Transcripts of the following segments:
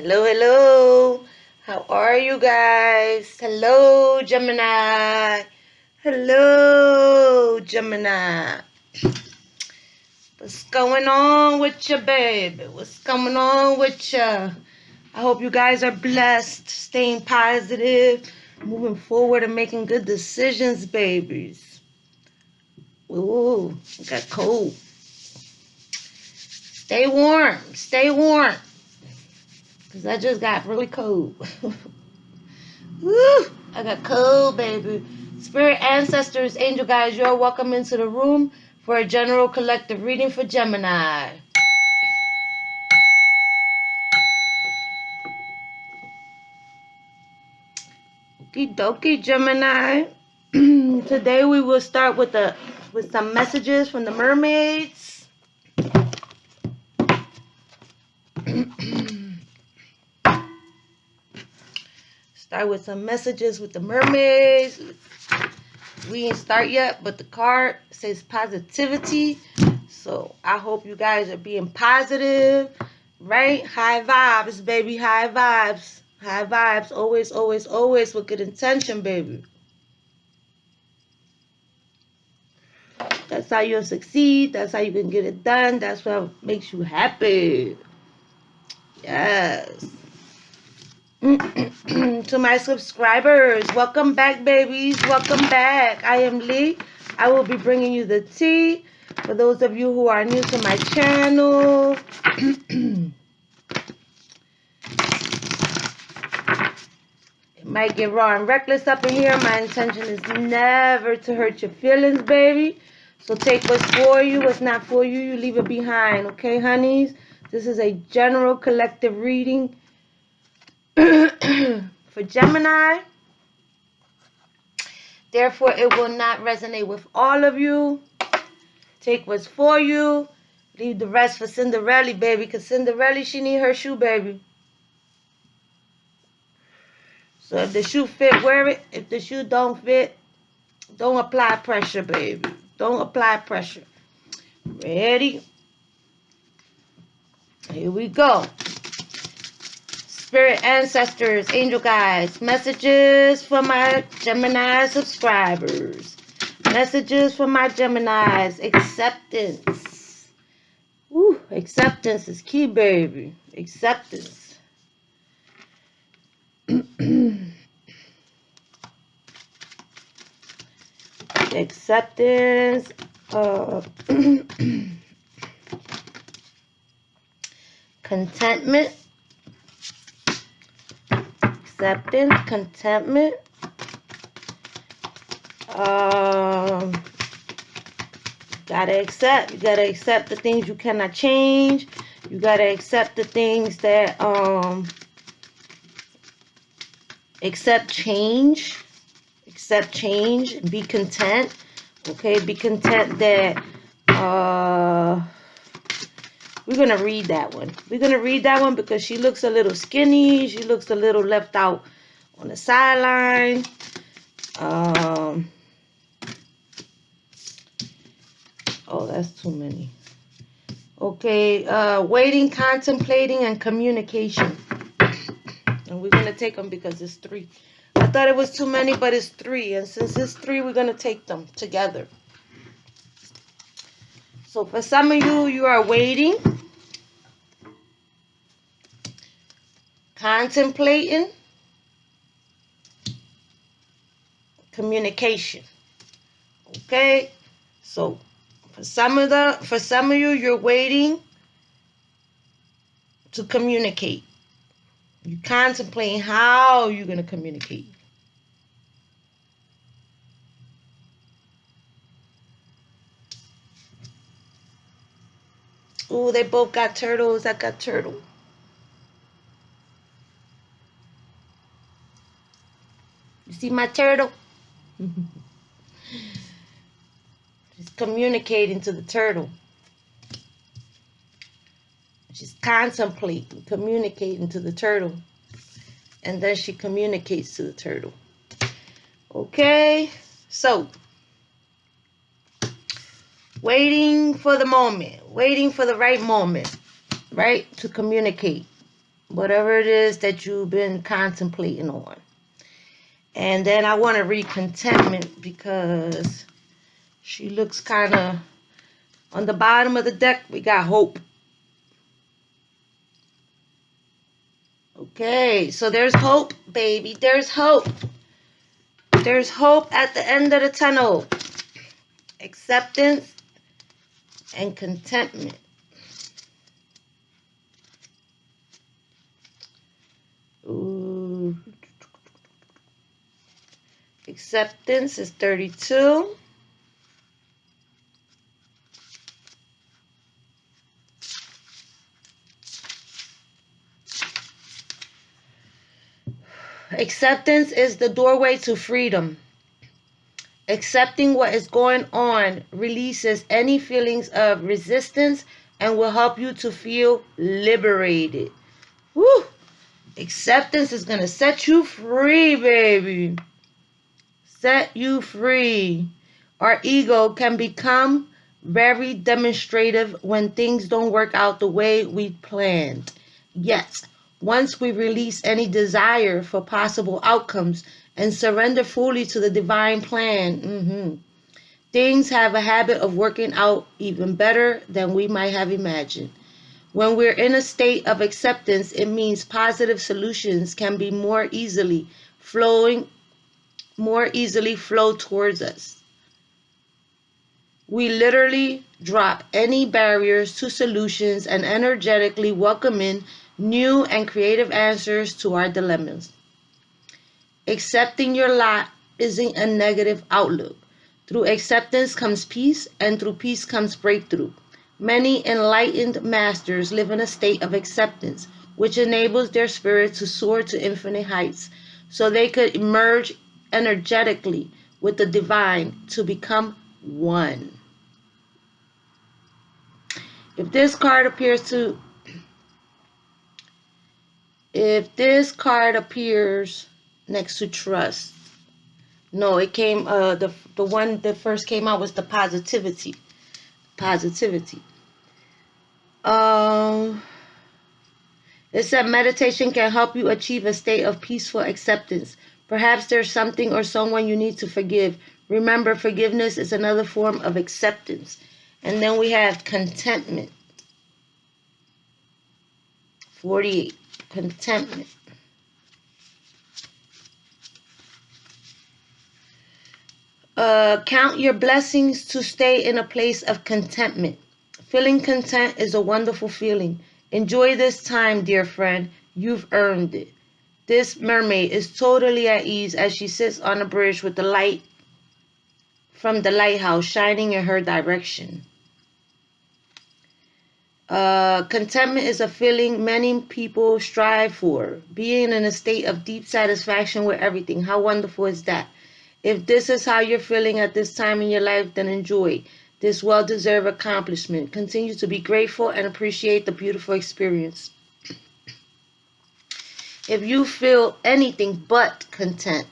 Hello, hello. How are you guys? Hello, Gemini. Hello, Gemini. What's going on with you, baby? What's going on with you? I hope you guys are blessed, staying positive, moving forward, and making good decisions, babies. Ooh, I got cold. Stay warm. Stay warm. Because I just got really cold. Woo! I got cold, baby. Spirit ancestors, angel guides, you're welcome into the room for a general collective reading for Gemini. Okie dokie, Gemini. Today we will start with some messages from the mermaids. Start with some messages with the mermaids. We ain't start yet, but the card says positivity. So I hope you guys are being positive, right? High vibes, baby. High vibes. High vibes. Always, always, always with good intention, baby. That's how you'll succeed. That's how you can get it done. That's what makes you happy. Yes. To my subscribers, welcome back, babies. Welcome back. I am Lee. I will be bringing you the tea. For those of you who are new to my channel, it might get raw and reckless up in here. My intention is never to hurt your feelings, baby. So take what's for you. What's not for you, you leave it behind. Okay, honeys? This is a general collective reading for Gemini. Therefore, it will not resonate with all of you. Take what's for you. Leave the rest for Cinderella, baby. Because Cinderella, she need her shoe, baby. So if the shoe fit, wear it. If the shoe don't fit, don't apply pressure, baby. Don't apply pressure. Ready? Here we go. Spirit ancestors, angel guides, messages for my Gemini subscribers. Messages for my Geminis. Acceptance. Woo, acceptance is key, baby. Acceptance. Acceptance. Contentment. Acceptance. Contentment. Gotta accept. You gotta accept the things you cannot change. You gotta accept the things that accept change. Accept change. Be content. Okay, be content that we're gonna read that one. We're gonna read that one because she looks a little skinny. She looks a little left out on the sideline. Oh, that's too many. Okay, waiting, contemplating, and communication. And we're going to take them because it's 3. I thought it was too many, but it's 3. And since it's 3, we're going to take them together. So for some of you, you are waiting, contemplating, communication. Okay? So for some of you, you're waiting to communicate. You're contemplating how you're going to communicate. Oh, they both got turtles. I got turtle. You see my turtle? She's communicating to the turtle. She's contemplating, communicating to the turtle. And then she communicates to the turtle. Okay? So, waiting for the moment. Waiting for the right moment. Right? To communicate. whatever it is that you've been contemplating on. And then I want to read contentment because she looks kind of on the bottom of the deck. We got hope. Okay, so there's hope, baby. There's hope. There's hope at the end of the tunnel. Acceptance and contentment. Ooh. Acceptance is 32. Acceptance is the doorway to freedom. Accepting what is going on releases any feelings of resistance and will help you to feel liberated. Woo! Acceptance is going to set you free, baby. Set you free. Our ego can become very demonstrative when things don't work out the way we planned. Yet, once we release any desire for possible outcomes and surrender fully to the divine plan, things have a habit of working out even better than we might have imagined. When we're in a state of acceptance, it means positive solutions can be more easily flow towards us. We literally drop any barriers to solutions and energetically welcome in new and creative answers to our dilemmas. Accepting your lot isn't a negative outlook. Through acceptance comes peace, and through peace comes breakthrough. Many enlightened masters live in a state of acceptance, which enables their spirit to soar to infinite heights, so they could emerge energetically with the divine to become one. If this card appears next to trust, no, it came the one that first came out was the positivity. Um, it said meditation can help you achieve a state of peaceful acceptance. Perhaps there's something or someone you need to forgive. Remember, forgiveness is another form of acceptance. And then we have contentment. 48. Contentment. Count your blessings to stay in a place of contentment. Feeling content is a wonderful feeling. Enjoy this time, dear friend. You've earned it. This mermaid is totally at ease as she sits on a bridge with the light from the lighthouse shining in her direction. Contentment is a feeling many people strive for, being in a state of deep satisfaction with everything. How wonderful is that? If this is how you're feeling at this time in your life, then enjoy this well-deserved accomplishment. Continue to be grateful and appreciate the beautiful experience. If you feel anything but content,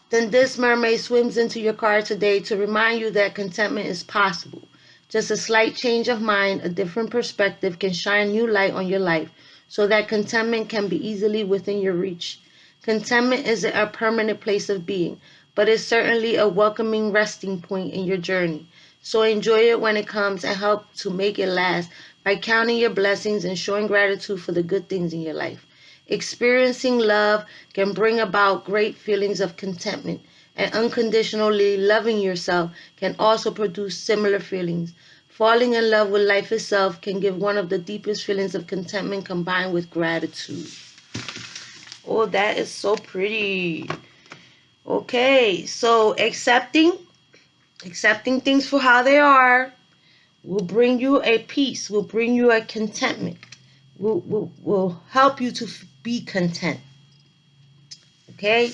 then this mermaid swims into your card today to remind you that contentment is possible. Just a slight change of mind, a different perspective can shine new light on your life so that contentment can be easily within your reach. Contentment isn't a permanent place of being, but it's certainly a welcoming resting point in your journey. So enjoy it when it comes and help to make it last by counting your blessings and showing gratitude for the good things in your life. Experiencing love can bring about great feelings of contentment, and unconditionally loving yourself can also produce similar feelings. Falling in love with life itself can give one of the deepest feelings of contentment combined with gratitude. Oh, that is so pretty. Okay, so accepting things for how they are will bring you a peace, will bring you a contentment, will help you to be content. Okay?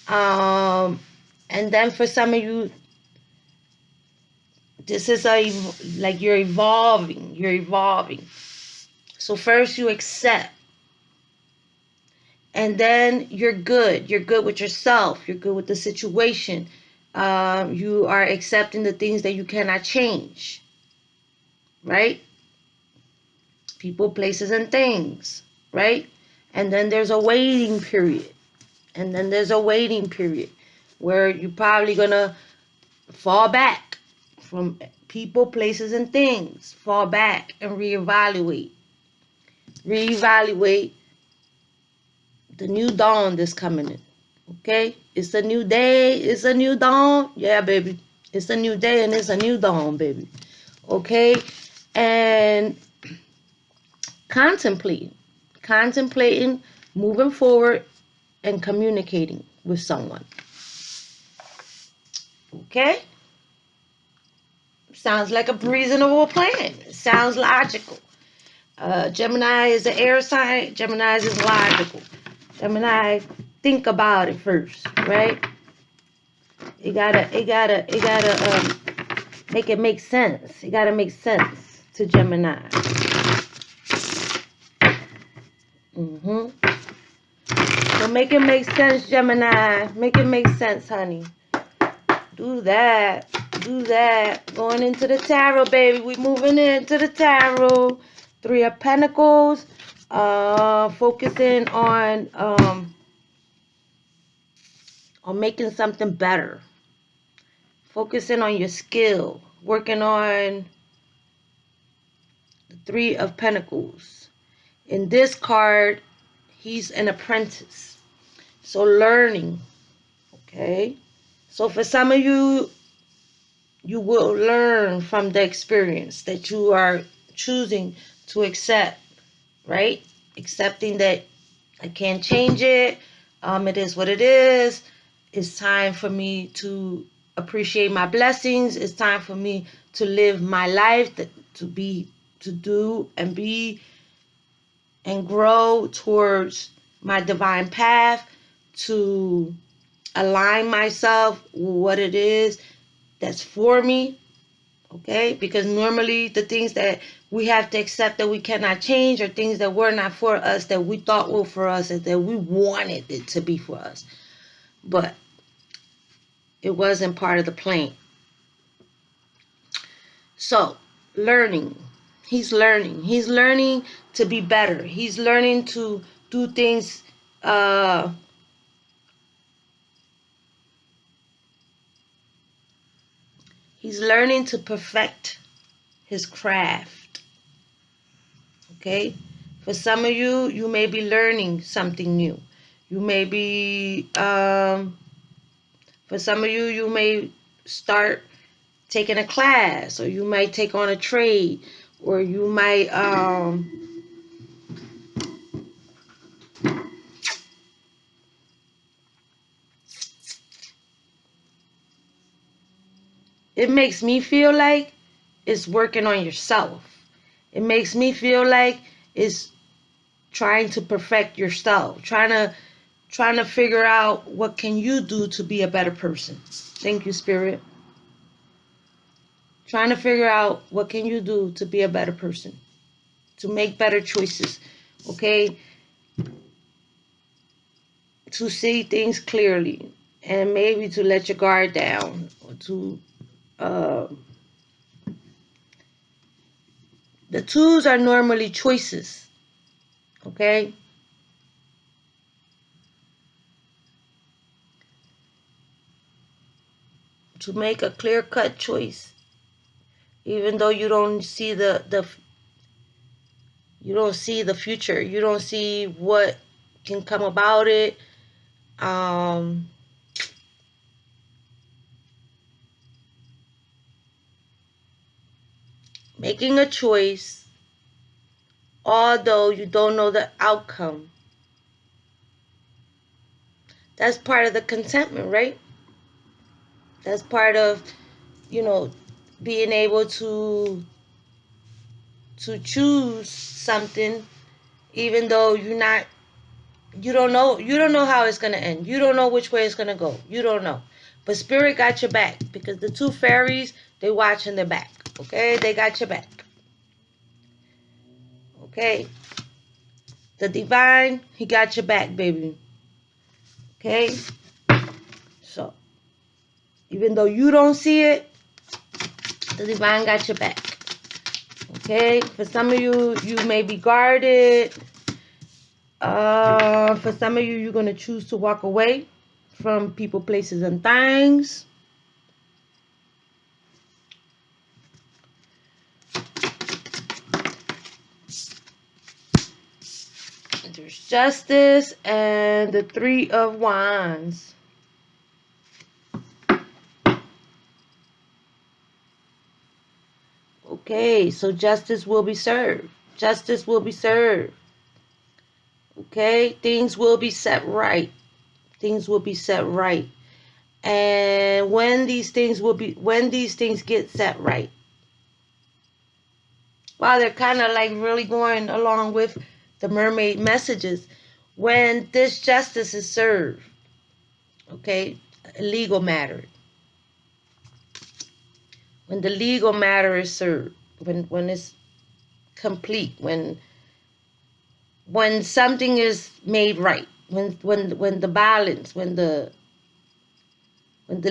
And then for some of you, this is like you're evolving. So first you accept, and then you're good with yourself, you're good with the situation. You are accepting the things that you cannot change, right? People, places, and things, right? And then there's a waiting period. And then there's a waiting period where you're probably going to fall back from people, places, and things. Fall back and reevaluate. Reevaluate the new dawn that's coming in. Okay? It's a new day. It's a new dawn. Yeah, baby. It's a new day and it's a new dawn, baby. Okay? And contemplating, moving forward, and communicating with someone. Okay? Sounds like a reasonable plan. Sounds logical. Gemini is an air sign. Gemini is logical. Gemini, think about it first, right? It gotta make it make sense. It gotta make sense to Gemini. So make it make sense, Gemini. Make it make sense, honey. Do that. Do that. Going into the tarot, baby. We moving into the tarot. 3 of Pentacles. Focusing on making something better. Focusing on your skill. Working on the 3 of Pentacles. In this card, he's an apprentice. So learning. Okay. So for some of you, you will learn from the experience that you are choosing to accept, right? Accepting that I can't change it. It is what it is. It's time for me to appreciate my blessings. It's time for me to live my life, to do and be and grow towards my divine path, to align myself with what it is that's for me, okay? Because normally the things that we have to accept that we cannot change are things that were not for us, that we thought were for us, and that we wanted it to be for us. But it wasn't part of the plan. So, learning. He's learning. He's learning to be better. He's learning to do things he's learning to perfect his craft. Okay? For some of you, you may be learning something new. You may be, for some of you, you may start taking a class, or you might take on a trade, or you might, it makes me feel like it's working on yourself. It makes me feel like it's trying to perfect yourself, trying to figure out what can you do to be a better person. Thank you, Spirit. Trying to figure out what can you do to be a better person, to make better choices, okay? To see things clearly, and maybe to let your guard down, or to the twos are normally choices, okay? To make a clear-cut choice, even though you don't see you don't see the future, you don't see what can come about it. Making a choice, although you don't know the outcome. That's part of the contentment, right? That's part of, being able to choose something, even though you don't know how it's gonna end. You don't know which way it's gonna go. You don't know. But Spirit got your back, because the 2 fairies, they watching their back. Okay? They got your back. Okay? The Divine, he got your back, baby. Okay? So, even though you don't see it, the Divine got your back. Okay? For some of you, you may be guarded. For some of you, you're going to choose to walk away from people, places, and things. There's Justice and the Three of Wands. Okay, so justice will be served. Justice will be served. Okay, things will be set right. Things will be set right. And when these things get set right, while they're kind of like really going along with the mermaid messages, when this justice is served, okay, a legal matter, when the legal matter is served, when it's complete, when something is made right, when the balance, when the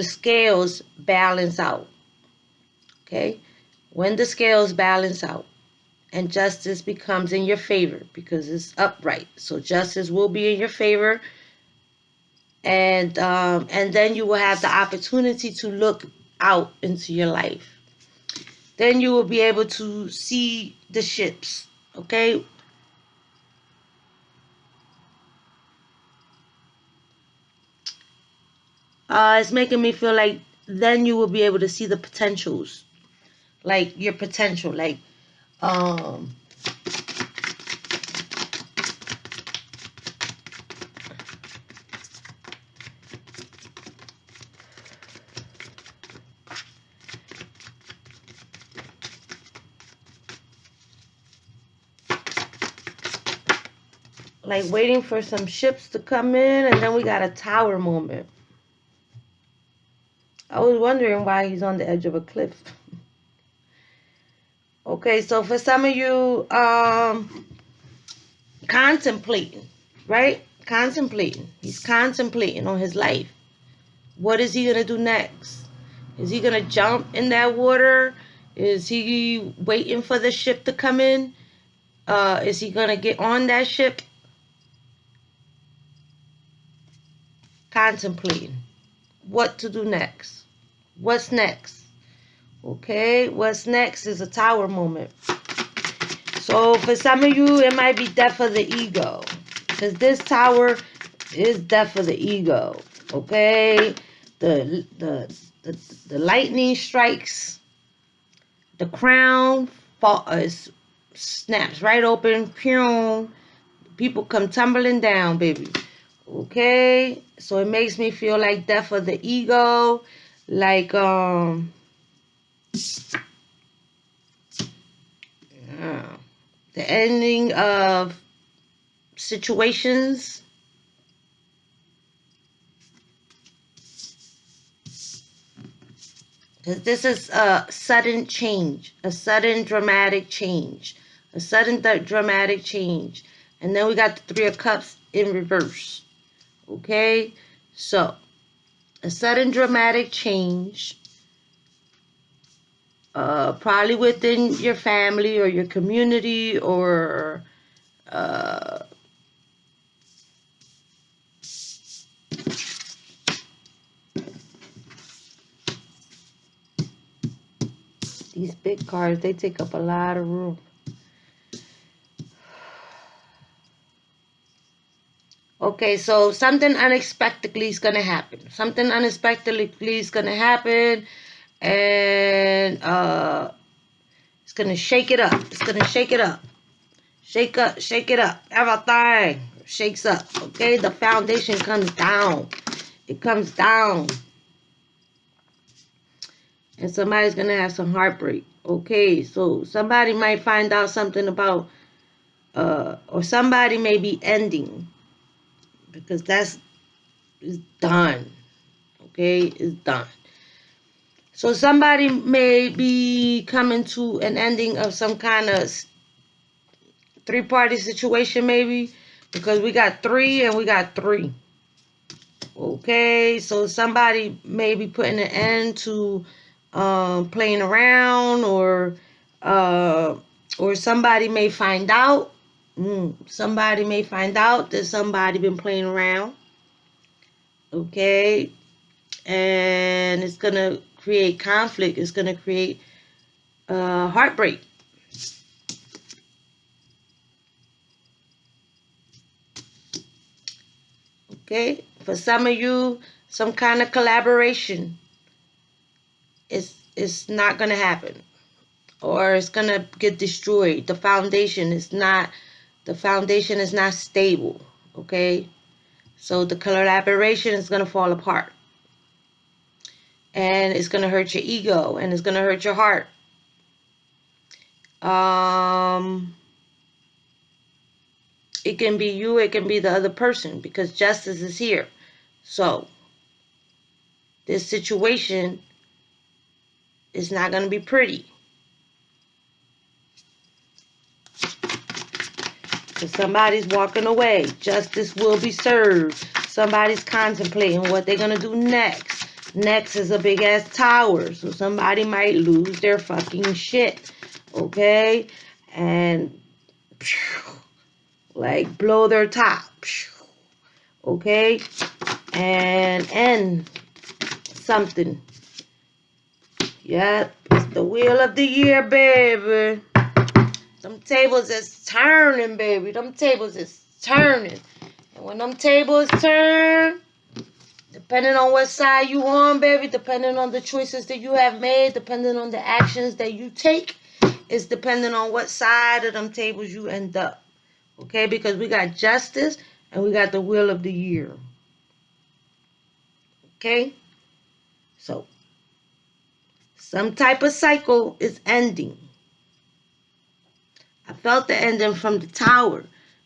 scales balance out, okay, when the scales balance out and justice becomes in your favor because it's upright, so justice will be in your favor, and then you will have the opportunity to look out into your life. Then you will be able to see the ships, okay? It's making me feel like then you will be able to see the potentials, like your potential, like waiting for some ships to come in, and then we got a tower moment. I was wondering why he's on the edge of a cliff. Okay, so for some of you, contemplating, right? Contemplating. He's contemplating on his life. What is he going to do next? Is he going to jump in that water? Is he waiting for the ship to come in? Is he going to get on that ship? Contemplating. What to do next? What's next? Okay, what's next is a tower moment. So for some of you, it might be death of the ego, because this tower is death of the ego. Okay, the lightning strikes the crown, snaps right open. Pew, people come tumbling down, baby. Okay, so it makes me feel like death of the ego, like the ending of situations. Because this is a sudden change, a sudden dramatic change, a sudden dramatic change. And then we got the Three of Cups in reverse. Okay, so a sudden dramatic change, probably within your family or your community, or these big cards, they take up a lot of room. Okay, so something unexpectedly is going to happen. Something unexpectedly is going to happen. And it's going to shake it up. It's going to shake it up. Shake it up. Everything shakes up. Okay, the foundation comes down. It comes down. And somebody's going to have some heartbreak. Okay, so somebody might find out something about, or somebody may be ending, because that's is done. Okay, it's done. So somebody may be coming to an ending of some kind of three-party situation, maybe, because we got 3 and we got 3. Okay, so somebody may be putting an end to playing around, or somebody may find out Somebody may find out that somebody been playing around. Okay? And it's going to create conflict. It's going to create heartbreak. Okay? For some of you, some kind of collaboration is not going to happen. Or it's going to get destroyed. The foundation is not stable. Okay? So the collaboration is going to fall apart. And it's going to hurt your ego. And it's going to hurt your heart. It can be you. It can be the other person. Because justice is here. So this situation is not going to be pretty. Because somebody's walking away. Justice will be served. Somebody's contemplating what they're going to do next. Next is a big ass tower. So somebody might lose their fucking shit. Okay? And like blow their top. Okay? And end something. Yep. It's the wheel of the year, baby. Them tables is turning, baby. Them tables is turning. And when them tables turn, depending on what side you on, baby, depending on the choices that you have made, depending on the actions that you take, it's depending on what side of them tables you end up. Okay? Because we got justice and we got the wheel of the year. Okay? So, some type of cycle is ending. I felt the ending from the tower.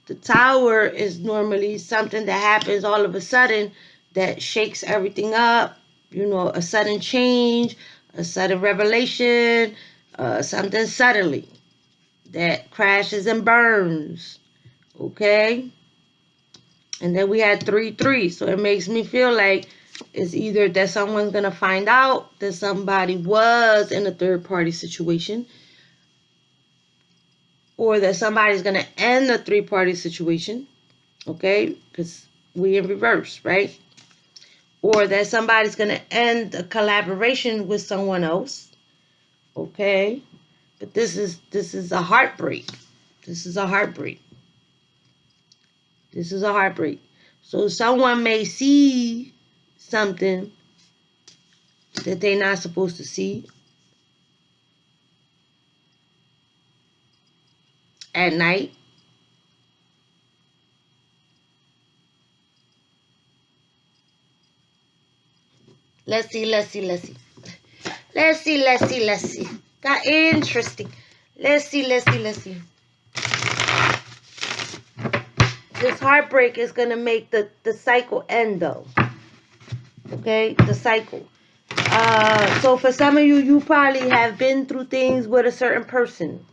The tower is normally something that happens all of a sudden that shakes everything up. You know, a sudden change, a sudden revelation, something suddenly that crashes and burns. Okay? And then we had 3-3. So it makes me feel like it's either that someone's going to find out that somebody was in a third-party situation, or that somebody's going to end the 3-party situation, okay, because we in reverse, right? Or that somebody's going to end a collaboration with someone else, okay? But this is a heartbreak. This is a heartbreak. This is a heartbreak. So someone may see something that they're not supposed to see at night. Let's see. Got interesting. Let's see. This heartbreak is going to make the cycle end, though. Okay? The cycle. So for some of you, you probably have been through things with a certain person.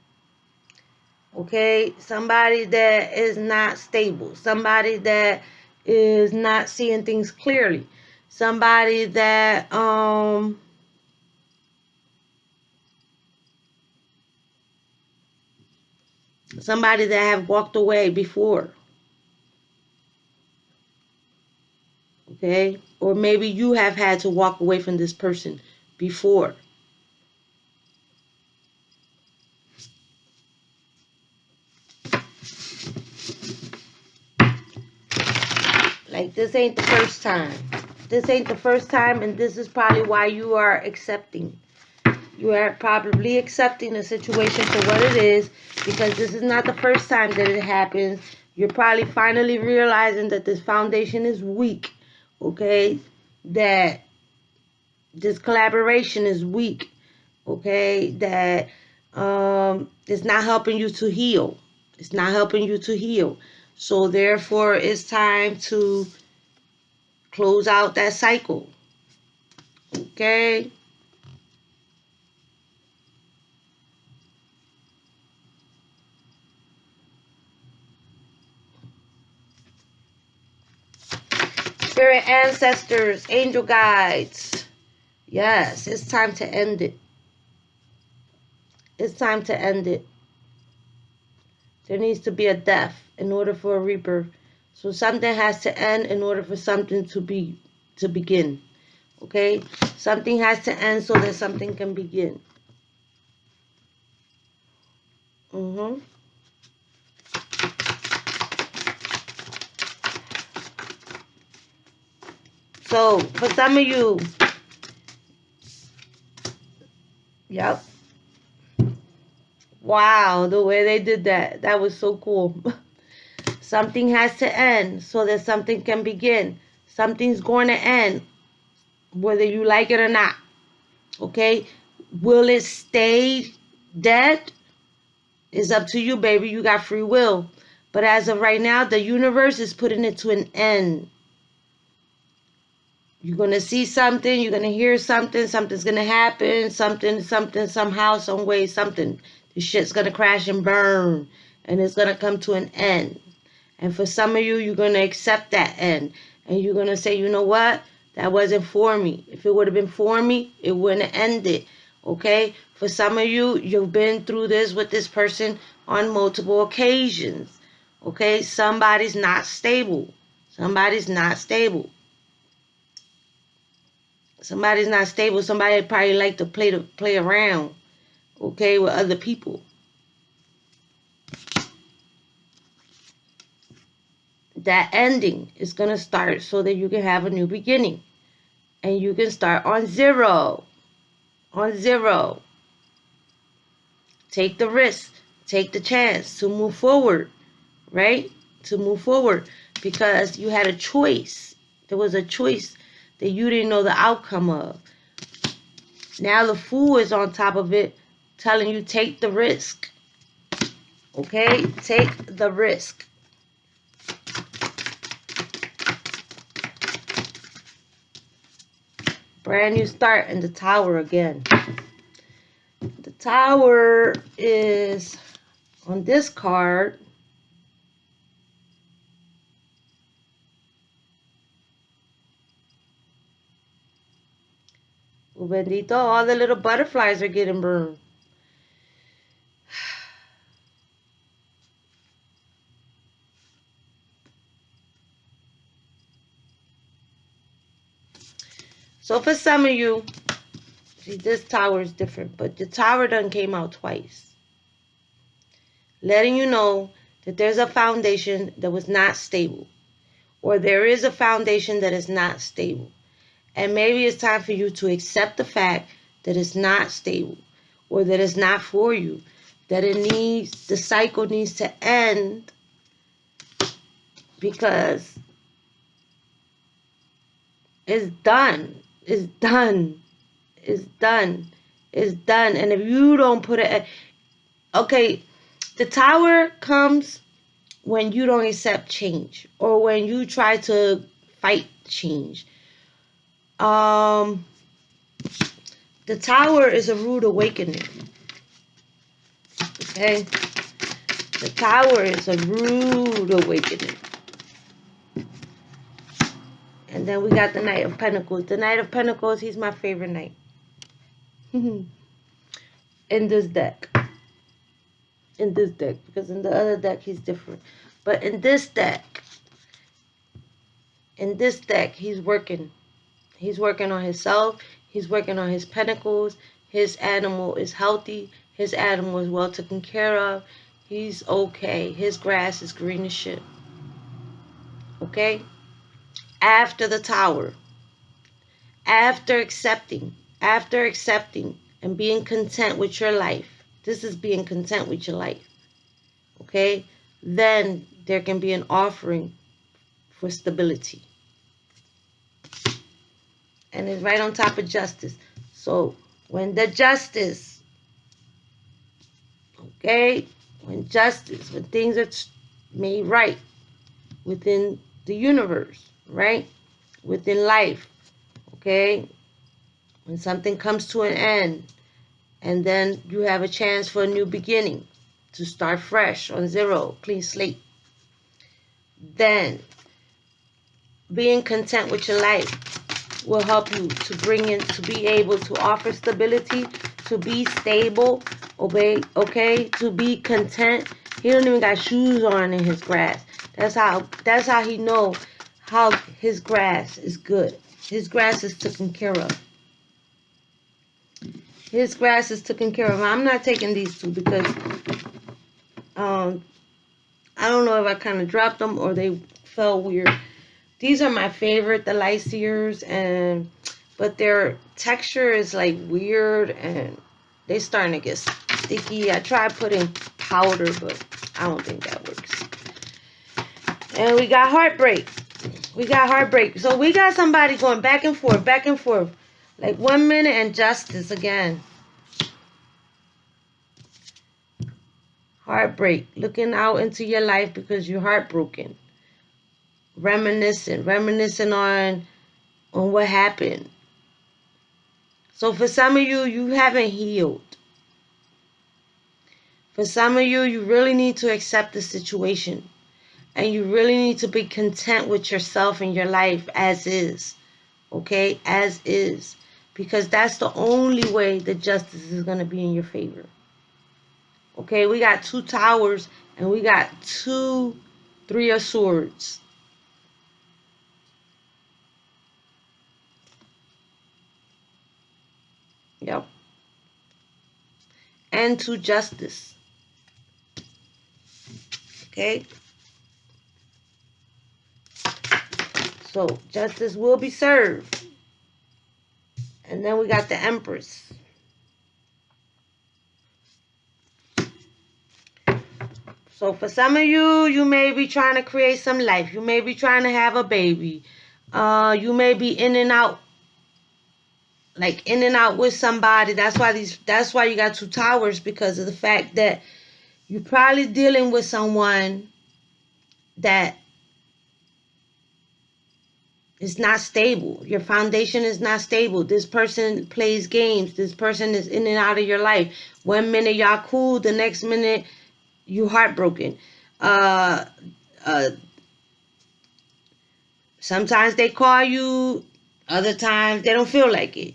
Okay? Somebody that is not stable. Somebody that is not seeing things clearly. Somebody that have walked away before. Okay? Or maybe you have had to walk away from this person before. Like, this ain't the first time. This ain't the first time, and this is probably why you are accepting. You are probably accepting the situation for what it is, because this is not the first time that it happens. You're probably finally realizing that this foundation is weak, okay? That this collaboration is weak, okay? That it's not helping you to heal. It's not helping you to heal. So therefore, it's time to close out that cycle, okay? Spirit ancestors, angel guides. Yes, it's time to end it. It's time to end it. There needs to be a death in order for a rebirth. So something has to end in order for something to begin. Okay? Something has to end so that something can begin. So for some of you, yep. Wow, the way they did that. That was so cool. Something has to end so that something can begin. Something's going to end, whether you like it or not. Okay? Will it stay dead? It's up to you, baby. You got free will. But as of right now, the universe is putting it to an end. You're going to see something. You're going to hear something. Something's going to happen. Something, somehow, some way, something. The shit's going to crash and burn. And it's going to come to an end. And for some of you, you're going to accept that end. And you're going to say, you know what? That wasn't for me. If it would have been for me, it wouldn't have ended. Okay? For some of you, you've been through this with this person on multiple occasions. Okay? Somebody's not stable. Somebody's not stable. Somebody's not stable. Somebody probably like to play around. Okay? With other people. That ending is going to start so that you can have a new beginning. And you can start on zero. On zero. Take the risk. Take the chance to move forward. Right? To move forward. Because you had a choice. There was a choice that you didn't know the outcome of. Now the fool is on top of it telling you take the risk. Okay? Take the risk. Brand new start in the Tower again. The Tower is on this card. Oh, bendito, all the little butterflies are getting burned. So for some of you, see, this tower is different, but the tower done came out twice. Letting you know that there's a foundation that was not stable. Or there is a foundation that is not stable. And maybe it's time for you to accept the fact that it's not stable. Or that it's not for you. That the cycle needs to end. Because it's done. It's done. It's done. It's done. And if you don't put it... Okay, the Tower comes when you don't accept change. Or when you try to fight change. The Tower is a rude awakening. Okay? The Tower is a rude awakening. And then we got the Knight of Pentacles. The Knight of Pentacles, he's my favorite knight. In this deck. In this deck. Because in the other deck, he's different. But in this deck, he's working. He's working on himself. He's working on his pentacles. His animal is healthy. His animal is well taken care of. He's okay. His grass is green as shit. Okay? After the Tower. After accepting and being content with your life. This is being content with your life. Okay? Then there can be an offering for stability. And it's right on top of justice. So when the justice, okay, when things are made right within the universe, right, within life, okay, when something comes to an end, and then you have a chance for a new beginning, to start fresh on zero, clean slate, then being content with your life will help you to be able to offer stability, to be stable, okay, to be content He don't even got shoes on in his grass. That's how he know how his grass is good. His grass is taken care of. His grass is taken care of. I'm not taking these two because I don't know if I kind of dropped them or they fell weird. These are my favorite, the Lyciers, but their texture is like weird and they starting to get sticky. I tried putting powder, but I don't think that works. And we got Heartbreak. We got Heartbreak. So we got somebody going back and forth, back and forth. Like 1 minute and Justice again. Heartbreak. Looking out into your life because you're heartbroken. Reminiscing on what happened. So for some of you, you haven't healed. For some of you, you really need to accept the situation. And you really need to be content with yourself and your life as is. Okay? As is. Because that's the only way the justice is going to be in your favor. Okay? We got 2 towers and we got 2 3 of swords. Yep. And 2 justice. Okay? So, justice will be served. And then we got the Empress. So, for some of you, you may be trying to create some life. You may be trying to have a baby. You may be in and out. Like, in and out with somebody. That's why you got 2 towers. Because of the fact that you're probably dealing with someone that is not stable. Your foundation is not stable. This person plays games. This person is in and out of your life. 1 minute y'all cool, the next minute you heartbroken. Sometimes they call you, other times they don't feel like it.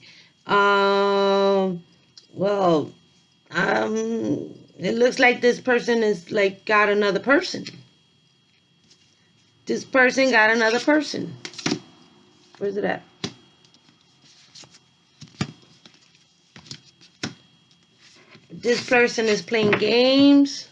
It looks like this person is like got another person. This person got another person. Where's it at? This person is playing games.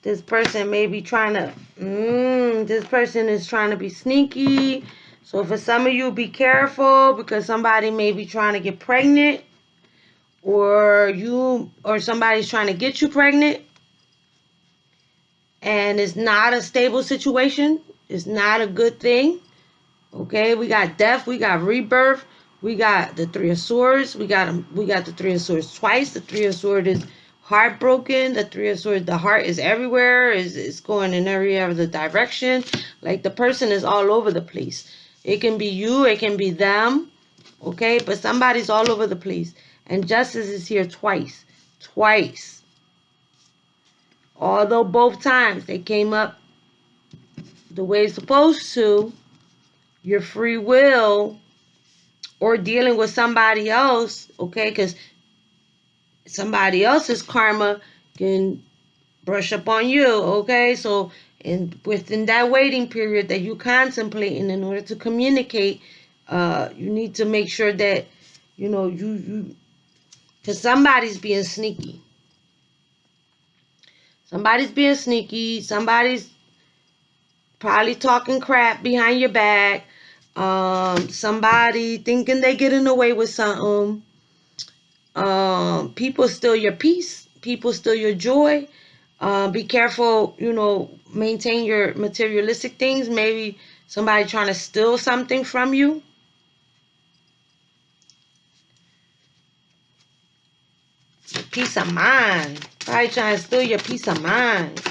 This person may be trying to, this person is trying to be sneaky. So for some of you, be careful because somebody may be trying to get pregnant, or somebody's trying to get you pregnant. And it's not a stable situation. It's not a good thing. Okay, we got death, we got rebirth, we got the 3 of swords. We got the 3 of swords twice. The 3 of swords is heartbroken. The 3 of swords, the heart is everywhere. It's going in every other direction. Like the person is all over the place. It can be you, it can be them. Okay, but somebody's all over the place. And justice is here twice. Twice. Although both times they came up the way it's supposed to, your free will or dealing with somebody else, okay, because somebody else's karma can brush up on you, okay? So within that waiting period that you contemplating in order to communicate, you need to make sure that, because somebody's being sneaky. Somebody's being sneaky. Somebody's probably talking crap behind your back. Somebody thinking they getting away with something. People steal your peace. People steal your joy. Be careful, maintain your materialistic things. Maybe somebody trying to steal something from you. Peace of mind. Somebody trying to steal your peace of mind.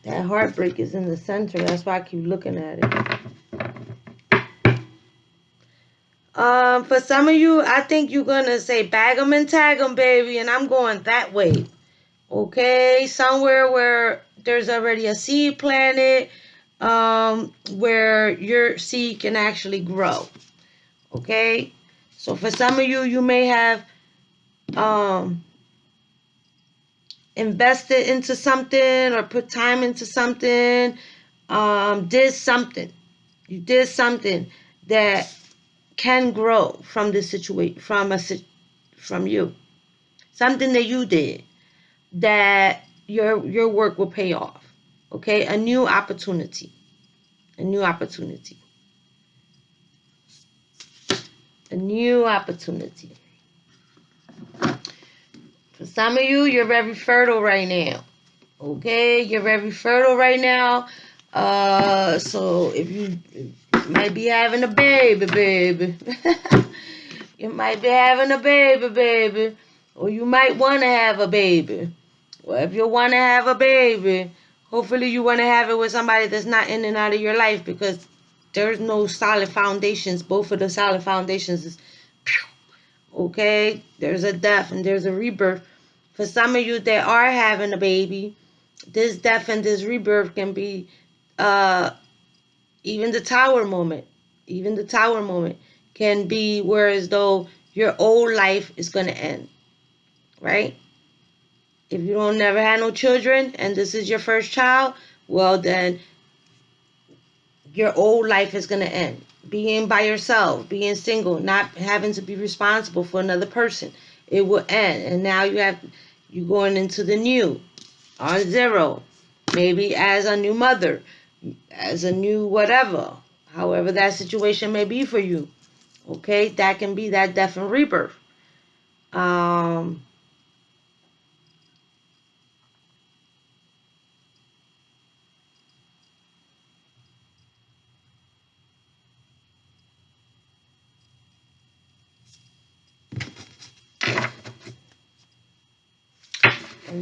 That heartbreak is in the center. That's why I keep looking at it. For some of you, I think you're going to say, bag 'em and tag 'em, baby. And I'm going that way. Okay? Somewhere where there's already a seed planted, where your seed can actually grow. Okay, so for some of you, you may have invested into something or put time into something, did something. You did something that can grow from this situation, from you. Something that you did that your work will pay off. Okay, a new opportunity. A new opportunity. A new opportunity. For some of you, you're very fertile right now. Okay, you're very fertile right now. So if you might be having a baby. You might be having a baby. Or you might want to have a baby. Well, if you want to have a baby, hopefully you want to have it with somebody that's not in and out of your life, because there's no solid foundations. Both of the solid foundations is, okay? There's a death and there's a rebirth. For some of you that are having a baby, this death and this rebirth can be even the tower moment. Even the tower moment can be where as though your old life is going to end, right? If you don't never have no children and this is your first child, well then your old life is going to end. Being by yourself, being single, not having to be responsible for another person, it will end. And now you going into the new, on zero, maybe as a new mother, as a new whatever, however that situation may be for you. Okay, that can be that death and rebirth. And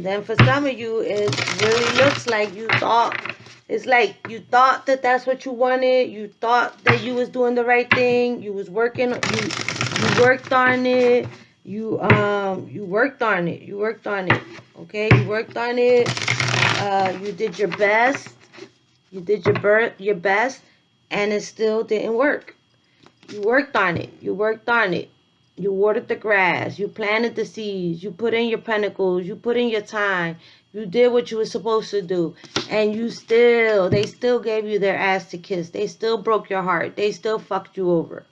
then for some of you, it really looks like you thought, it's like you thought that that's what you wanted. You thought that you was doing the right thing. You was working, you worked on it. You worked on it. You worked on it. Okay, you worked on it. You did your best. You did your best, and it still didn't work. You worked on it. You worked on it. You watered the grass. You planted the seeds. You put in your pentacles. You put in your time. You did what you were supposed to do. And they still gave you their ass to kiss. They still broke your heart. They still fucked you over.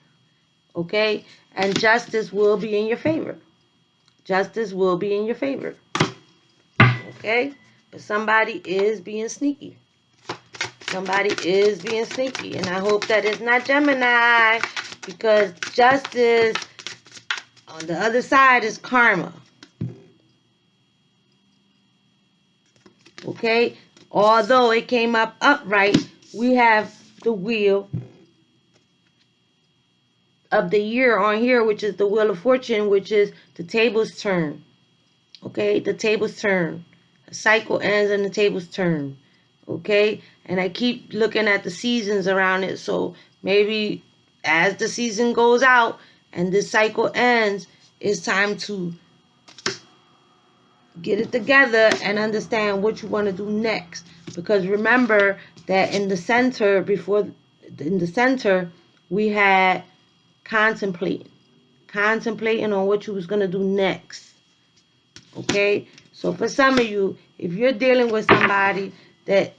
Okay? And justice will be in your favor. Justice will be in your favor. Okay? But somebody is being sneaky. Somebody is being sneaky. And I hope that it's not Gemini, because justice on the other side is karma. Okay? Although it came up upright, we have the wheel of the year on here, which is the wheel of fortune, which is the tables turn. Okay? The tables turn. The cycle ends and the tables turn. Okay? And I keep looking at the seasons around it. So maybe as the season goes out and this cycle ends, it's time to get it together and understand what you want to do next. Because remember that in the center, we had contemplating on what you was going to do next. Okay? So for some of you, if you're dealing with somebody that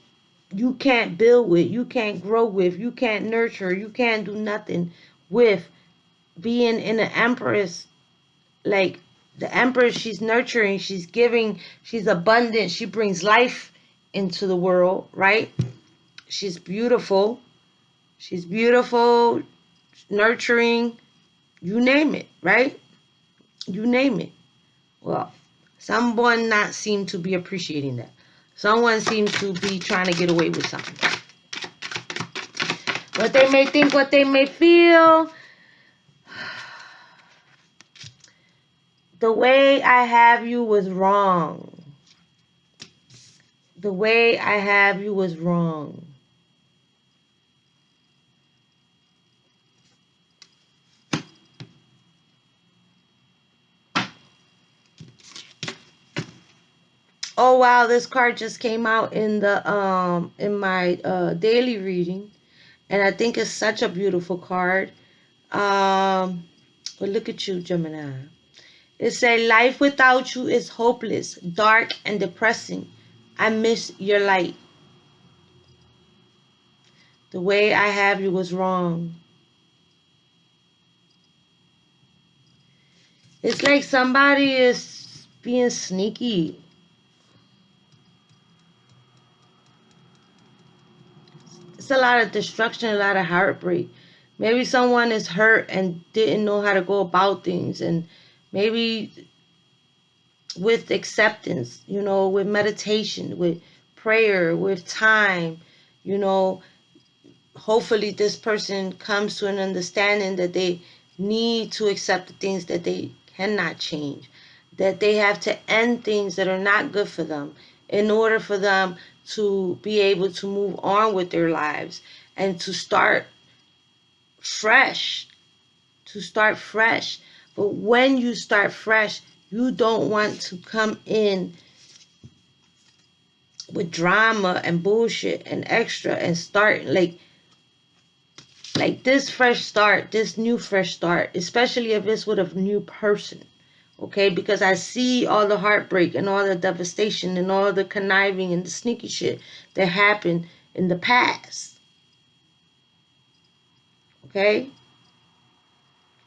you can't build with, you can't grow with, you can't nurture, you can't do nothing with, being in the Empress, like the Empress, she's nurturing, she's giving, she's abundant, she brings life into the world, right? She's beautiful, nurturing, you name it, right? You name it. Well, someone not seem to be appreciating that. Someone seems to be trying to get away with something. What they may think, what they may feel. The way I have you was wrong. The way I have you was wrong. Oh wow, this card just came out in the in my daily reading, and I think it's such a beautiful card. But look at you, Gemini. It said, life without you is hopeless, dark, and depressing. I miss your light. The way I have you was wrong. It's like somebody is being sneaky. It's a lot of destruction, a lot of heartbreak. Maybe someone is hurt and didn't know how to go about things. And maybe with acceptance, you know, with meditation, with prayer, with time, you know, hopefully this person comes to an understanding that they need to accept the things that they cannot change, that they have to end things that are not good for them in order for them to be able to move on with their lives and to start fresh, But when you start fresh, you don't want to come in with drama and bullshit and extra and start like this fresh start, this new fresh start, especially if it's with a new person, okay? Because I see all the heartbreak and all the devastation and all the conniving and the sneaky shit that happened in the past, okay?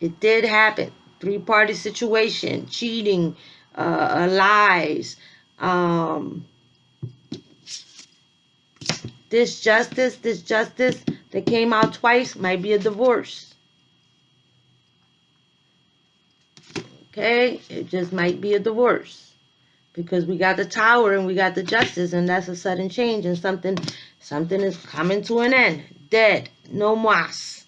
It did happen. Three-party situation, cheating, lies, um, this justice that came out twice might be a divorce. Okay, it just might be a divorce because we got the tower and we got the justice, and that's a sudden change, and something is coming to an end. Dead. No mas.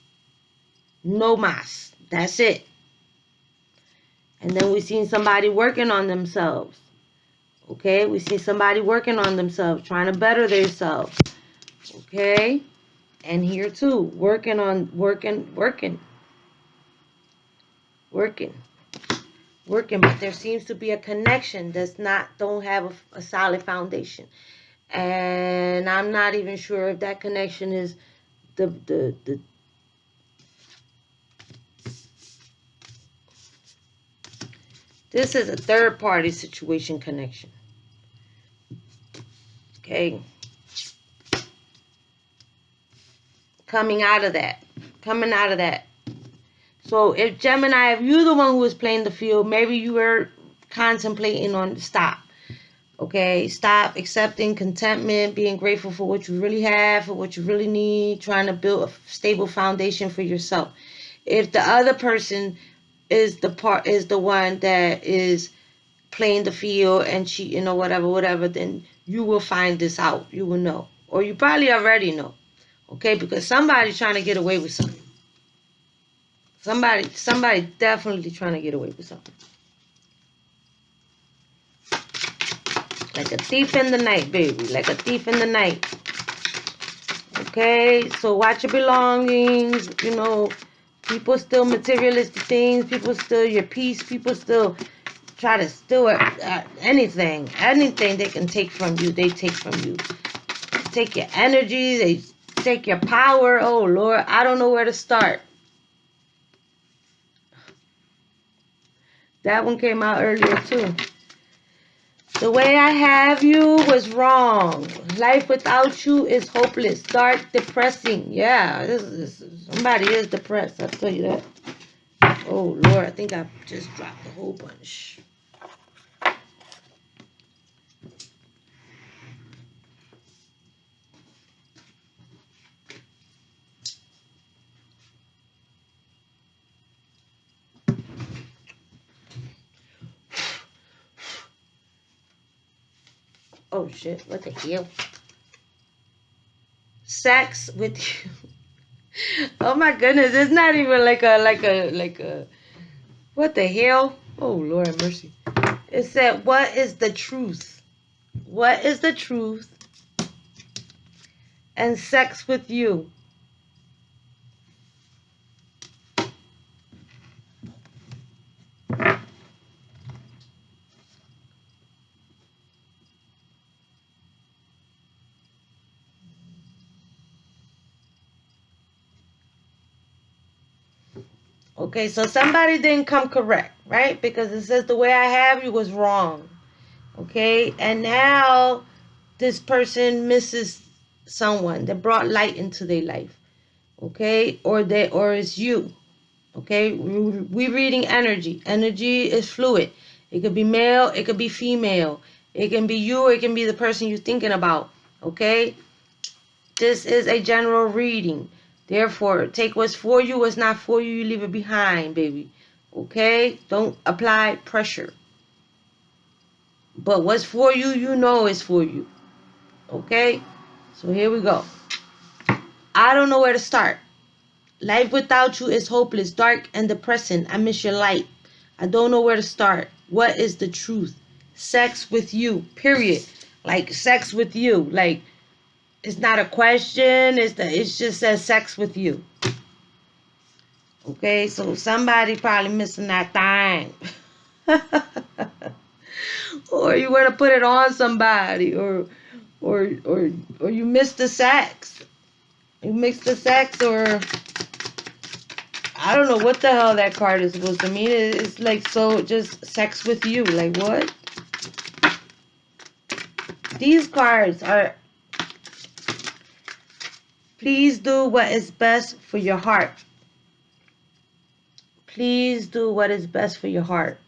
No mas. That's it. And then we seen somebody working on themselves. Okay, we see somebody working on themselves, trying to better themselves. Okay, and here too, working, but there seems to be a connection that's don't have a solid foundation, and I'm not even sure if that connection is the this is a third party situation connection. Okay, coming out of that. So if Gemini, if you're the one who is playing the field, maybe you were contemplating on stop. Okay, stop accepting contentment, being grateful for what you really have, for what you really need, trying to build a stable foundation for yourself. If the other person is the one that is playing the field and cheating or whatever, then you will find this out. You will know, or you probably already know. Okay, because somebody's trying to get away with something. Somebody definitely trying to get away with something. Like a thief in the night, baby. Like a thief in the night. Okay, so watch your belongings. You know, people steal materialistic things. People steal your peace. People still try to steal anything. Anything they can take from you, they take from you. Take your energy. They take your power. Oh, Lord, I don't know where to start. That one came out earlier, too. The way I have you was wrong. Life without you is hopeless, dark, depressing. Yeah, somebody is depressed, I'll tell you that. Oh, Lord, I think I just dropped a whole bunch. Oh, shit, what the hell? Sex with you. Oh, my goodness, it's not even like a, what the hell? Oh, Lord have mercy. It said, what is the truth? What is the truth? And sex with you. Okay, so somebody didn't come correct, right? Because it says the way I have you was wrong. Okay, and now this person misses someone that brought light into their life. Okay, or it's you. Okay, we reading energy. Energy is fluid. It could be male, it could be female. It can be you, or it can be the person you're thinking about. Okay, this is a general reading. Therefore, take what's for you, what's not for you, you leave it behind, baby. Okay, don't apply pressure. But what's for you, you know is for you. Okay, so here we go. I don't know where to start. Life without you is hopeless, dark, and depressing. I miss your light. I don't know where to start. What is the truth? Sex with you, period. Like sex with you. Like it's not a question. It just says sex with you. Okay, so somebody probably missing that thing. Or you want to put it on somebody, or you missed the sex. You mixed the sex, or I don't know what the hell that card is supposed to mean. It's like, so just sex with you. Like what? These cards are, please do what is best for your heart. Please do what is best for your heart.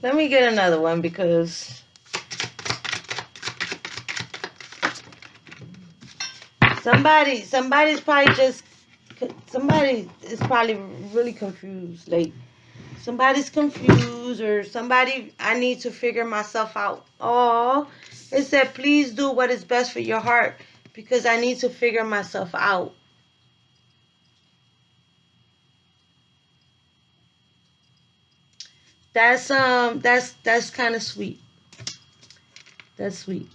Let me get another one because somebody's probably just, somebody is probably really confused. Like somebody's confused, or somebody, I need to figure myself out. Oh, it said, please do what is best for your heart because I need to figure myself out. That's kind of sweet. That's sweet.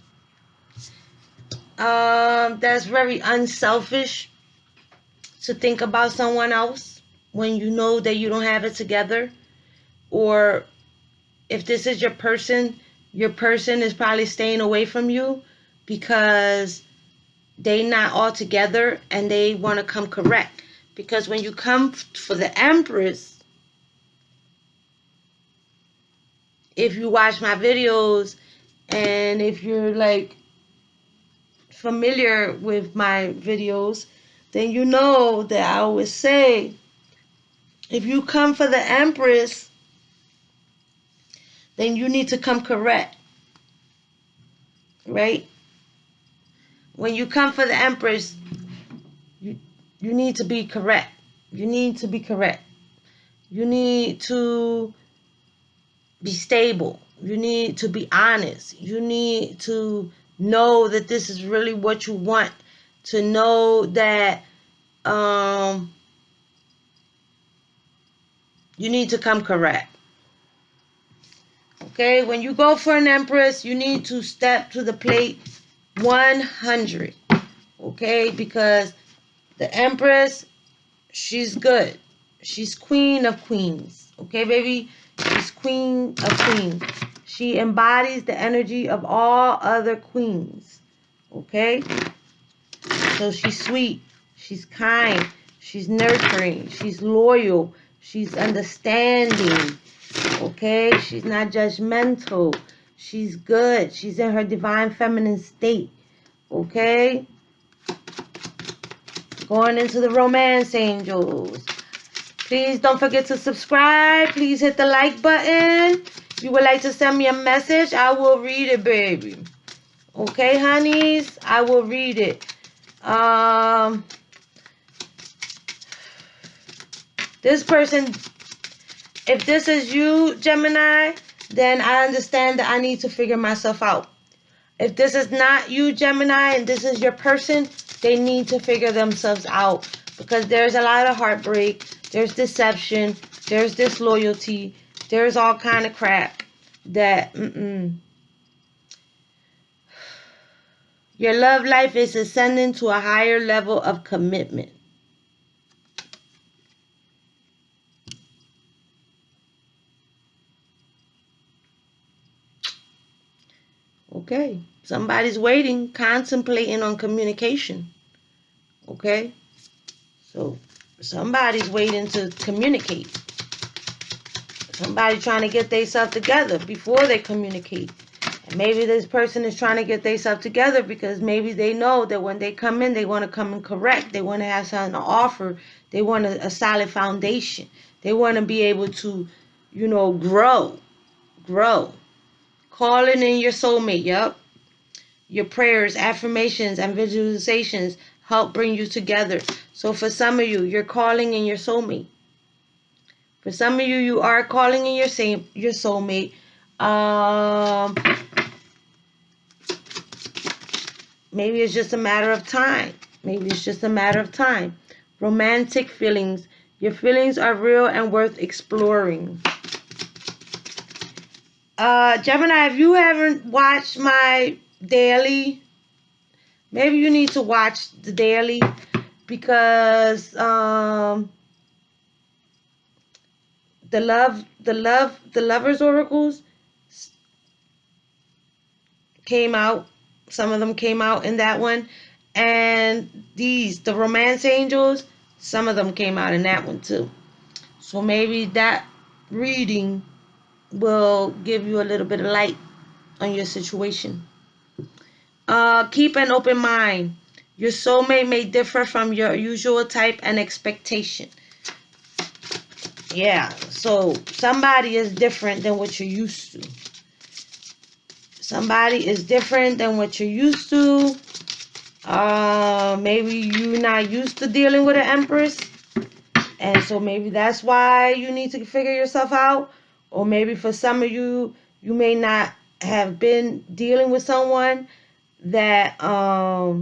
That's very unselfish to think about someone else when you know that you don't have it together. Or if this is your person is probably staying away from you because they not all together and they want to come correct. Because when you come for the Empress, if you watch my videos and if you're like familiar with my videos, then you know that I always say, if you come for the Empress, then you need to come correct, right? When you come for the Empress, you need to be correct. You need to be correct. You need to be stable. You need to be honest. You need to know that this is really what you want. To know that you need to come correct. Okay, when you go for an Empress, you need to step to the plate 100. Okay, because the Empress, she's good. She's queen of queens. Okay, baby? She's queen of queens. She embodies the energy of all other queens. Okay? So she's sweet. She's kind. She's nurturing. She's loyal. She's understanding. Okay? She's not judgmental. She's good. She's in her divine feminine state. Okay? Going into the romance angels. Please don't forget to subscribe. Please hit the like button. If you would like to send me a message, I will read it, baby. Okay, honeys? I will read it. This person, if this is you, Gemini, then I understand that I need to figure myself out. If this is not you, Gemini, and this is your person, they need to figure themselves out. Because there's a lot of heartbreak. There's deception. There's disloyalty. There's all kind of crap that, Your love life is ascending to a higher level of commitment. Okay, somebody's waiting, contemplating on communication. Okay, so somebody's waiting to communicate. Somebody trying to get themselves together before they communicate. And maybe this person is trying to get themselves together because maybe they know that when they come in, they want to come in correct. They want to have something to offer. They want a solid foundation. They want to be able to, grow. Grow. Calling in your soulmate. Yep. Your prayers, affirmations, and visualizations help bring you together. So for some of you, you're calling in your soulmate. For some of you, you are calling in your soulmate. Maybe it's just a matter of time. Maybe it's just a matter of time. Romantic feelings. Your feelings are real and worth exploring. Gemini, if you haven't watched my daily, maybe you need to watch the daily because the lovers oracles came out. Some of them came out in that one. And the romance angels, some of them came out in that one too. So maybe that reading will give you a little bit of light on your situation. Keep an open mind. Your soulmate may differ from your usual type and expectation. Yeah, so somebody is different than what you're used to. Somebody is different than what you're used to. Maybe you're not used to dealing with an empress. And so maybe that's why you need to figure yourself out. Or maybe for some of you, you may not have been dealing with someone that, or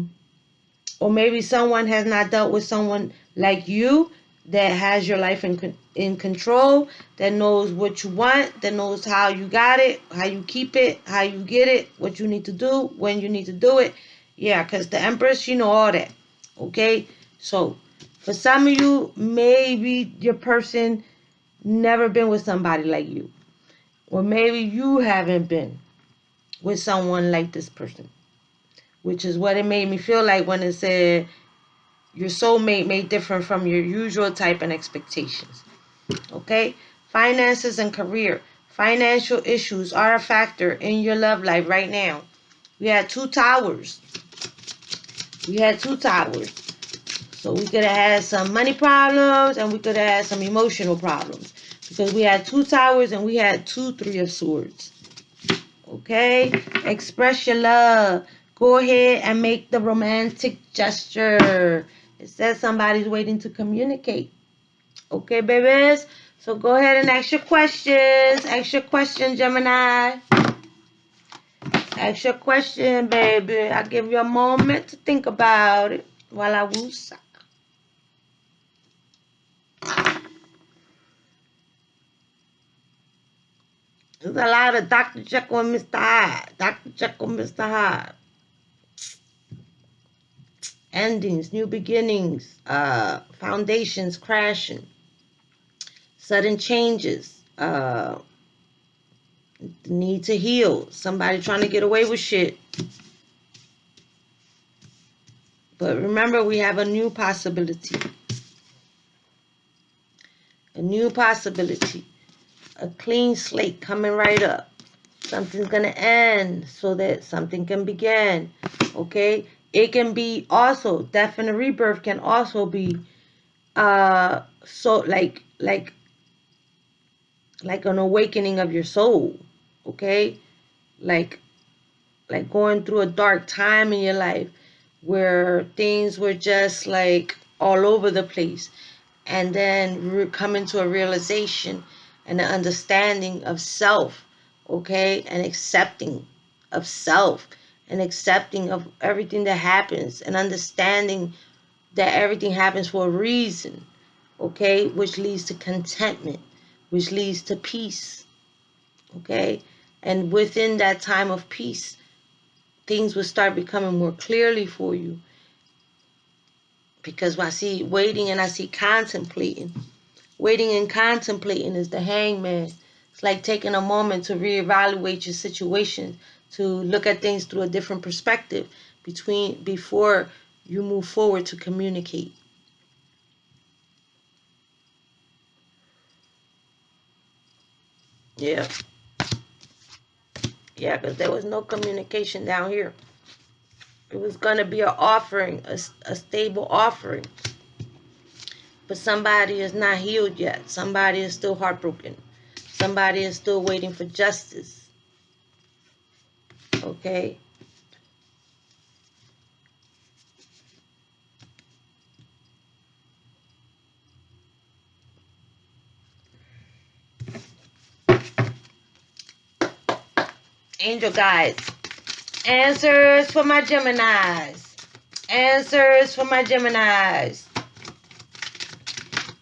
maybe someone has not dealt with someone like you that has your life in control, that knows what you want, that knows how you got it, how you keep it, how you get it, what you need to do, when you need to do it. Yeah, because the Empress, she know all that. Okay? So, for some of you, maybe your person never been with somebody like you. Or maybe you haven't been with someone like this person. Which is what it made me feel like when it said your soulmate may differ from your usual type and expectations. Okay? Finances and career. Financial issues are a factor in your love life right now. We had two towers. So we could have had some money problems and we could have had some emotional problems. Because we had two towers and we had two three of swords. Okay? Express your love. Go ahead and make the romantic gesture. It says somebody's waiting to communicate. Okay, babies? So go ahead and ask your questions. Ask your question, Gemini. Ask your question, baby. I'll give you a moment to think about it while I woosah. There's a lot of Dr. Jekyll and Mr. Hyde. Dr. Jekyll and Mr. Hyde. Endings, new beginnings, foundations crashing, sudden changes, the need to heal, somebody trying to get away with shit. But remember, we have a new possibility. A new possibility. A clean slate coming right up. Something's going to end so that something can begin. Okay? It can be also, death and rebirth can also be so like an awakening of your soul. Okay? Like going through a dark time in your life where things were just like all over the place, and then coming to a realization and an understanding of self, okay, and accepting of self and accepting of everything that happens and understanding that everything happens for a reason, okay, which leads to contentment, which leads to peace, okay. And within that time of peace, things will start becoming more clearly for you. Because I see waiting and I see contemplating. Waiting and contemplating is the hangman. It's like taking a moment to reevaluate your situation, to look at things through a different perspective before you move forward to communicate. Yeah. Yeah, because there was no communication down here. It was going to be an offering, a stable offering. But somebody is not healed yet. Somebody is still heartbroken. Somebody is still waiting for justice. Okay? Angel guides. Answers for my Geminis. Answers for my Geminis.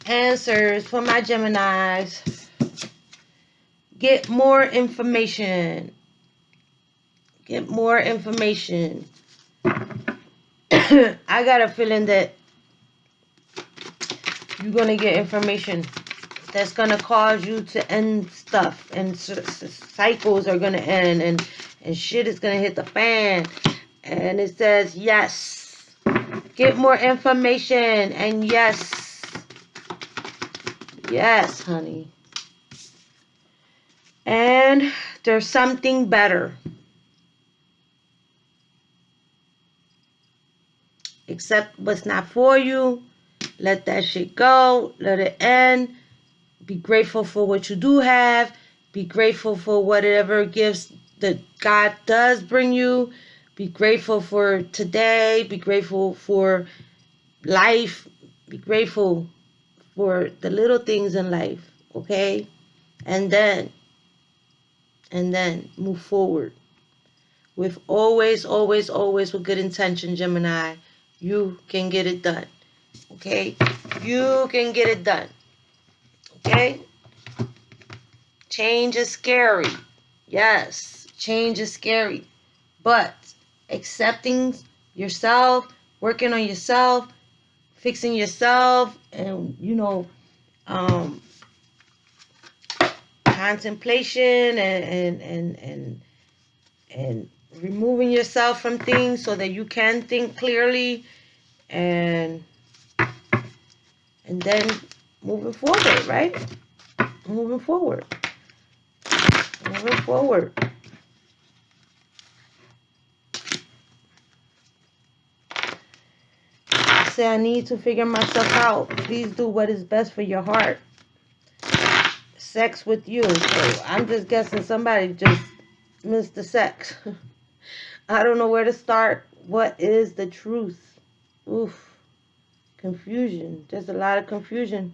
Answers for my Geminis. Get more information. Get more information. I got a feeling that you're going to get information that's going to cause you to end stuff. And cycles are going to end. And shit is going to hit the fan. And it says yes. Get more information. And yes. Yes, honey. And there's something better. Accept what's not for you. Let that shit go. Let it end. Be grateful for what you do have. Be grateful for whatever gifts that God does bring you. Be grateful for today. Be grateful for life. Be grateful for the little things in life. Okay? And then move forward. With always with good intention, Gemini, you can get it done. Okay? You can get it done. Okay? Change is scary. Yes, change is scary. But accepting yourself, working on yourself, fixing yourself, and, contemplation and removing yourself from things so that you can think clearly and then moving forward, right? Moving forward. Moving forward. Say, I need to figure myself out. Please do what is best for your heart. Sex with you. So I'm just guessing somebody just missed the sex. I don't know where to start. What is the truth? Oof. Confusion. There's a lot of confusion.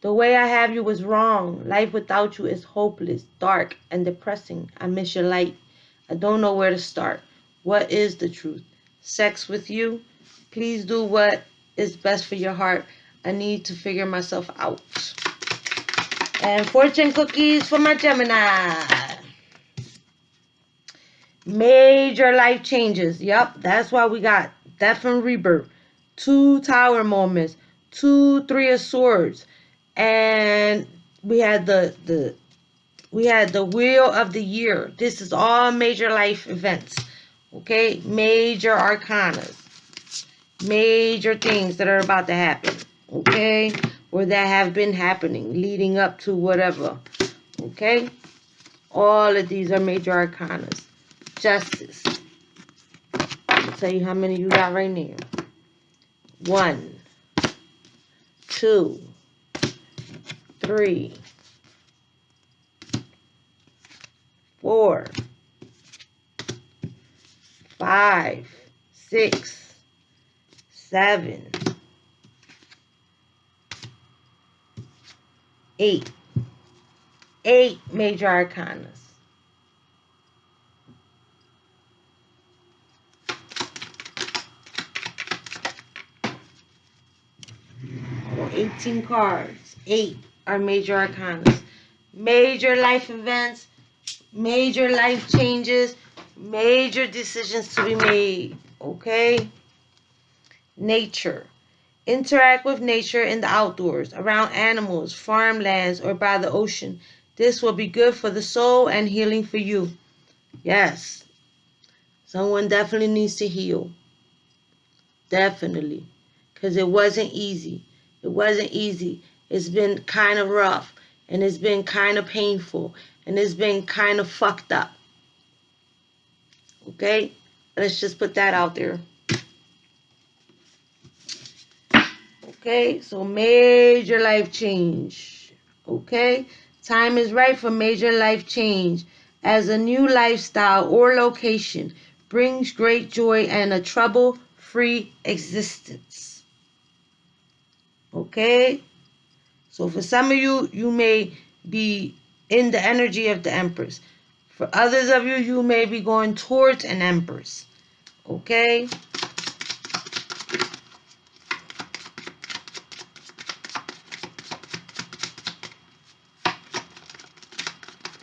The way I have you was wrong. Life without you is hopeless, dark, and depressing. I miss your light. I don't know where to start. What is the truth? Sex with you? Please do what is best for your heart. I need to figure myself out. And fortune cookies for my Gemini. Major life changes. Yep, that's why we got death and rebirth. 2 tower moments. 2 3 of swords. And we had the wheel of the year. This is all major life events. Okay? Major arcanas. Major things that are about to happen. Okay? Or that have been happening leading up to whatever. Okay? All of these are major arcanas. Justice. I'll tell you how many you got right now. 1, 2, 3, 4, 5, 6, 7, 8. 8 major arcanas. 18 cards. 8 are major arcanas. Major life events, major life changes, major decisions to be made. Okay? Nature. Interact with nature in the outdoors, around animals, farmlands, or by the ocean. This will be good for the soul and healing for you. Yes. Someone definitely needs to heal. Definitely. Because it wasn't easy. It wasn't easy. It's been kind of rough. And it's been kind of painful. And it's been kind of fucked up. Okay? Let's just put that out there. Okay? So major life change. Okay? Time is right for major life change. As a new lifestyle or location brings great joy and a trouble-free existence. Okay? So for some of you, you may be in the energy of the Empress. For others of you, you may be going towards an Empress. Okay?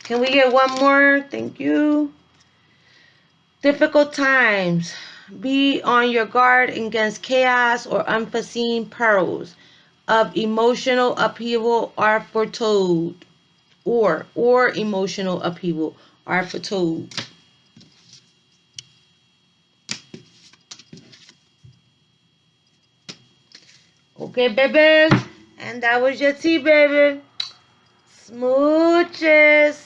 Can we get one more? Thank you. Difficult times. Be on your guard against chaos or unforeseen perils of emotional upheaval are foretold. Or emotional upheaval are foretold. Okay, baby. And that was your tea, baby. Smooches.